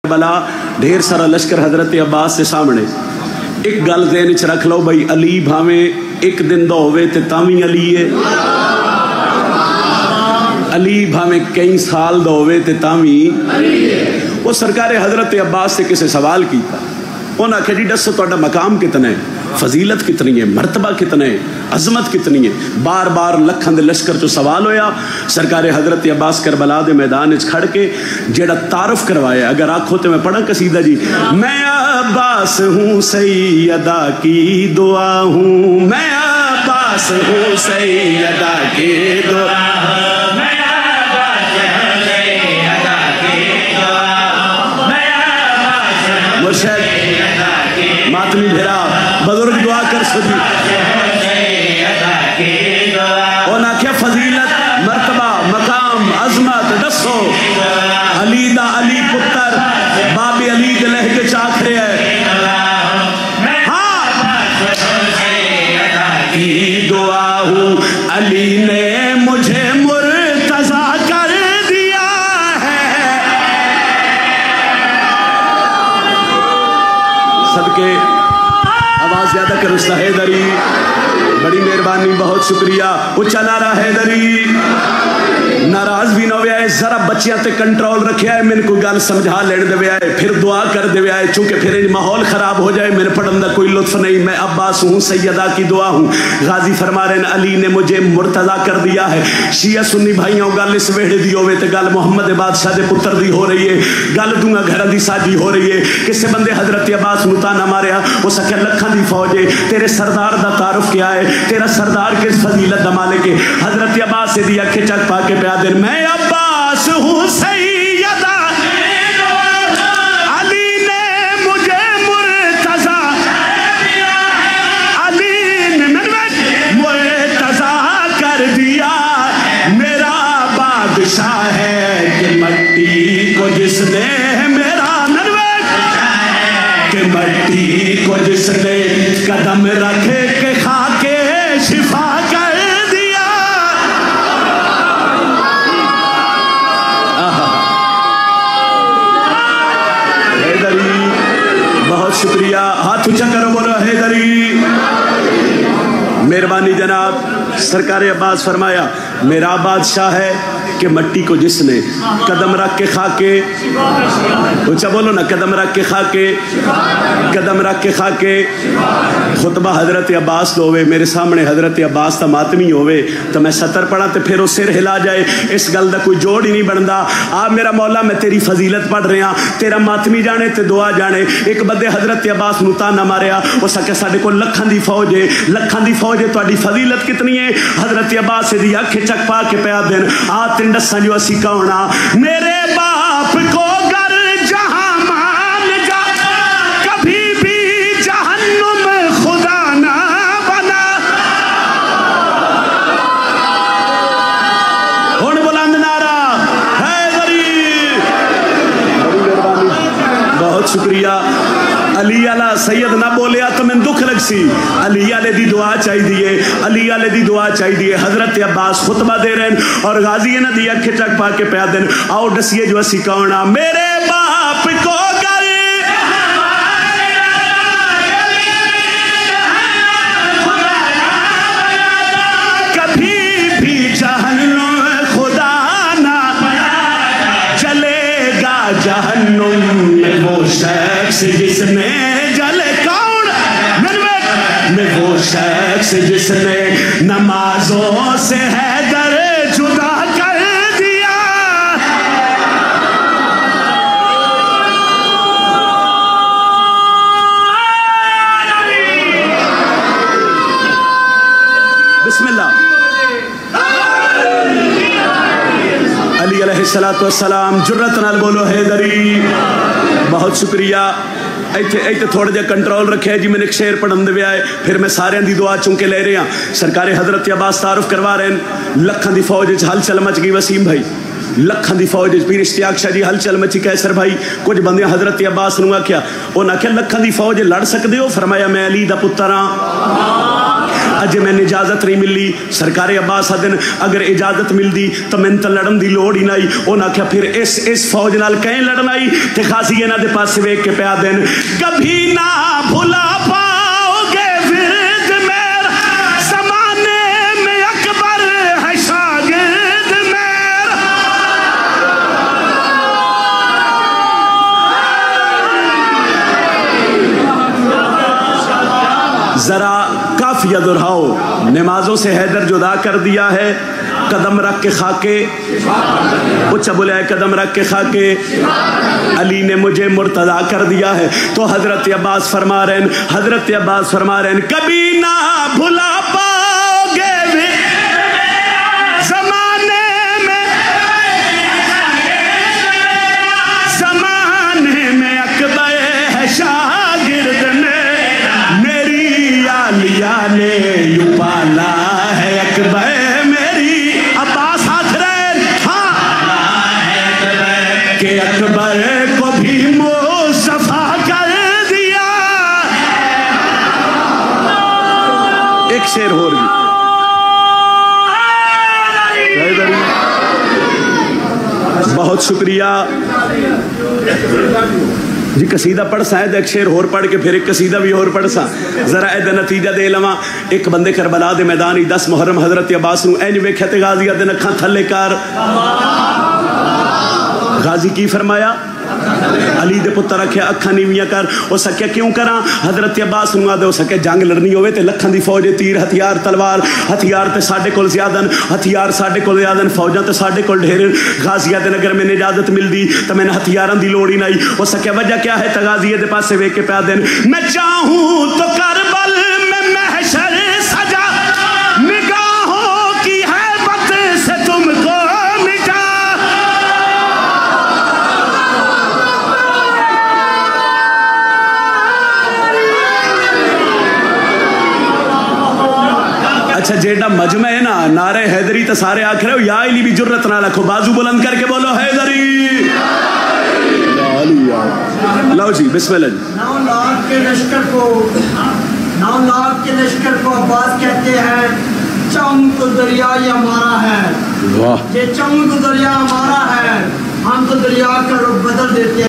बला ढेर सारा लश्कर हजरत अब्बास के सामने। एक गल ज़हन च रख लो भाई, अली भावें एक दिन दा होवे ते तावी अली है, अली भावें कई साल दा होवे ते तावी। वो सरकार हजरत अब्बास से किसी सवाल किया, उन्हें आख्या जी दसो तुहाडा मकाम कितना है, फजीलत कितनी है, मरतबा कितना है, अजमत कितनी है। बार बार लखां दे लश्कर चो सवाल होया। सरकार हजरत अब्बास करबला दे मैदान च खड़ के जेड़ा तारुफ करवाया, अगर आखो तो मैं पढ़ा कसीदा जी। मैं अब्बास हूँ सैयदा की दुआ हूँ, मैं अब्बास हूँ सैयदा की दुआ, मातमी भेरा बुजुर्ग दुआ कर सकी। उन्हें आख्या फजीलत मरतबा मकाम अजमत दसो। अली दा अली पुत्र बाबे अली दे लहजे च आख रहा है, हाँ की दुआ हूँ, अली ने मुझे मुर्तजा कर दिया है। सबके आवाज ज्यादा कर उस्ता हैदरी, बड़ी मेहरबानी, बहुत शुक्रिया। उच्चा नारा हैदरी। नाराज भी ना हुआ है, जरा बच्चियां ते कंट्रोल रखे है, मैंने कोई गल समझा लेने दे है, फिर दुआ कर दे है, चूंकि फिर माहौल खराब हो जाए, मेरे पढ़ने का कोई लुत्फ नहीं। मैं अब्बास हूँ सैयदा की दुआ हूँ। गाजी फरमा रहे हैं अली ने मुझे मुर्तजा कर दिया है। शिया सुन्नी भाइयों गल इस वेड़े दी होवे ते गल मुहम्मद बादशाह के पुत्र दी हो रही है, गल दूंगा घर की साजी हो रही है। किसी बंदे हजरत अब्बास नूं ताना मारिया, उस आख्या लखां दी फौज है, तेरे सरदार का तारुफ क्या है, तेरा सरदार किस फजीलत दा मालिक है। हजरत अब्बास से दी अखे चक पा के प्या दे, मैं अब्बास हूँ सैयदा, अली ने मुझे मुर्तजा, अली ने मुर्तजा कर दिया। मेरा बादशाह है कि मट्टी को जिसने, मेरा कि मट्टी को जिसने कदम रखे के खाके शिफा कर दिया। हैदरी बहुत शुक्रिया, हाथ ऊंचा करो, बोलो हैदरी। मेहरबानी जनाब। सरकार अब्बास फरमाया मेरा बादशाह है कि मट्टी को जिसने कदम रख के खाके, ऊंचा बोलो ना, कदम रख के खाके, कदम रख के खाके। खुतबा हजरत अब्बास दो होवे, मेरे सामने हजरत अब्बास का मातमी होवे तो मैं सतर पढ़ा तो फिर वो सिर हिला जाए, इस गल का कोई जोड़ ही नहीं बनता। आ मेरा मौला मैं तेरी फजीलत पढ़ रहा, तेरा मातमी जाने ते दुआ जाने। एक बंदे हजरत अब्बास नूं ताना मारिया, उस आख्या साडे कोल लखां दी फौज है, लखां दी फौज है, तुहाडी फजीलत कितनी है। हजरत अब्बास दी अख चक पा के पया दिन, आ तेन दसा जो असी कौन आ। मेरे बाप को गर जहां मान जा, कभी भी जहन्नुम खुदा ना बना। हुण बुलंद नारा हैदरी। बहुत शुक्रिया। अली आला सैयद ना बोलिया तो मैं दुख लग सी। अली आले दी दुआ चाहिए, अली आले दी दुआ चाहिए। हजरत अब्बास खुतबा दे रहे हैं और गाजी ने दी अखे चक पा के पया दिन, आओ दसिए जो असी कौन आ। मेरे बाप को कभी भी जहन्नुम खुदा ना चलेगा, जहन्नुम में वो शख्स जिसने जले कौन, में वो शख्स जिसने नमाजों से हैदर जुदा कर दिया। बिस्मिल्लाह। अली अलैहिस्सलातु वस्सलाम जुर्रत नाल बोलो हैदरी। बहुत शुक्रिया। इतने थोड़ा जहा कंट्रोल रखे जी, मैंने एक शेर पढ़न दे है, फिर मैं सारे की दुआ चुंके ले रहा। सरकार हजरत अब्बास तारुफ करवा रहे हैं, लखां की फौज हलचल मच गई। वसीम भाई लखां की फौज पीर इश्तियाक शाह जी हलचल मची। कैसर भाई कुछ बंदे हजरत अब्बास नूं आख्या, उन्हें आख्या लखां की फौज लड़ सकते हो? फरमाया मैं अली दा पुत्र हाँ। अजे मैंने इजाजत नहीं मिली। सरकार अब्बास आदन अगर इजाजत मिलती तो मैंने तो लड़न की लोड़ ही नहीं। उन्हें आख्या फिर इस फौज नाल कहीं लड़ना ही। ते खासी इन्हां दे पासे वेख के प्या देन, कभी ना भुला पाओगे विरद मेरा, ज़माने में अकबर है शागिर्द मेरा। जरा काफिया दोहराओ, नमाजों से हैदर जुदा कर दिया है, कदम रख के खाके उच्चा बोले है, कदम रख के खाके अली ने मुझे मुर्तदा कर दिया है। तो हजरत अब्बास फरमा रहे हैं, हजरत अब्बास फरमा रहे हैं, कभी ना भुला पाओगे जमाने में अकबर है शागिर्द मेरी आलिया ने यूं पाला है अकबर मेरी। अब्बास हाथ रहे हाँ के अकबर को भी मुस्तफा कर दिया। एक शेर हो रही, बहुत शुक्रिया जी। कसीदा पढ़ सा एक शेर होर पढ़ के फिर एक कसीदा भी होर पढ़ सा, जरा ए नतीजा दे लवा। एक बंदे करबला दे मैदान 10 मुहर्रम हजरत अब्बास नूं इंज वेख्या ते गाजी दे अखां थल्ले कर। गाजी की फरमाया, अली दे पुत्र आख्या अखां नीवियां कर। हो सकिया क्यों करा? हजरत अब्बास नूं आदे हो सके जंग लड़नी होवे ते लखां दी फौज, तीर हथियार तलवार हथियार ते साडे कोल ज़्यादा, हथियार साडे कोल ज़्यादा, फौजां ते साडे कोल ढेर। गाजिया दे नगर मैंने इजाजत मिलदी तो मैंने हथियारां दी लोड़ ही नहीं। हो सके वजह क्या है? तगाजिए दे पासे वेख के प्या देन, मैं चाहूं तो करबल में महशर सजा, निगाहों की हैबत से तुमको मिटा। अच्छा जेड़ा मजमा है ना, नारे हैदरी तो सारे आख रहे हो, या इली भी जुर्रत ना रखो, बाजू बुलंद करके बोलो हैदरी। लो जी बिस्मिल्लाह जी। 9 लाख के लश्कर को अब्बास कहते हैं, चम तो दरिया ही हमारा है। वाह, ये चम तो दरिया हमारा है, हम तो दरिया का रुख बदल देते